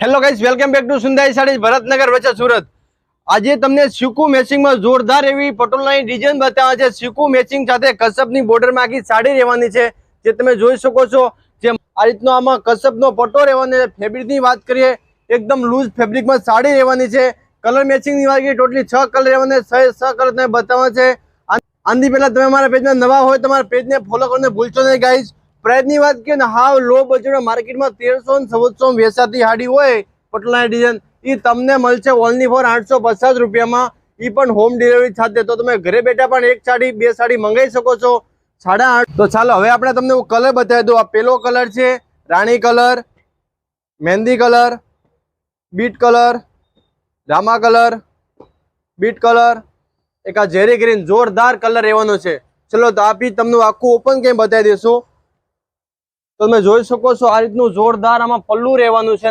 Hello guys, welcome back to સુંદાઈ સાડી ભરતનગર વચ્ચે સુરત। આજે તમને સિકુ મેચિંગમાં જોરદાર એવી પટોલાની ડિઝાઇન બતાવે છે। સિકુ મેચિંગ સાથે કસબની બોર્ડરમાં આખી સાડી રહેવાની છે, જે તમે જોઈ શકો છો। જે આ રીતનો આમાં કસબનો પટ્ટો રહેવાનો છે। ફેબ્રિકની વાત કરીએ, એકદમ લૂઝ ફેબ્રિકમાં સાડી રહેવાની છે। કલર મેચિંગની વાત કરીએ, ટોટલી 6 કલર રહેવાના છે। 6 કલર તમે બતાવવા છે। આની પહેલા તમે અમારા પેજમાં નવા હોય તો અમારા પેજને ફોલો કરવાનું ભૂલશો નહીં ગાઈસ। પ્રાઇસની વાત કરીએ ને, હાવ લો બજેટ માર્કેટમાં 1300 ને 1400 વેચાતી હાડી હોય પટોલાની ડિઝાઇન, એ તમને મળશે ઓનલી ફોર 850 રૂપિયામાં, એ પણ હોમ ડિલિવરી સાથે। તો તમે ઘરે બેઠા પણ એક સાડી બે સાડી મંગાવી શકો છો 850। તો ચાલો હવે આપણે તમને કલર બતાવી દઉં। આ પેલો કલર છે રાણી કલર, મહેંદી કલર, બીટ કલર, રામા કલર, બીટ કલર, એક આ ઝેરી ગ્રીન, જોરદાર કલર રહેવાનો છે। ચલો તો આપી તમને આખું ઓપન કેમ બતાવી દઈશું। તમે જોઈ શકો છો આ રીતનું જોરદાર આમાં પલ્લુ રહેવાનું છે,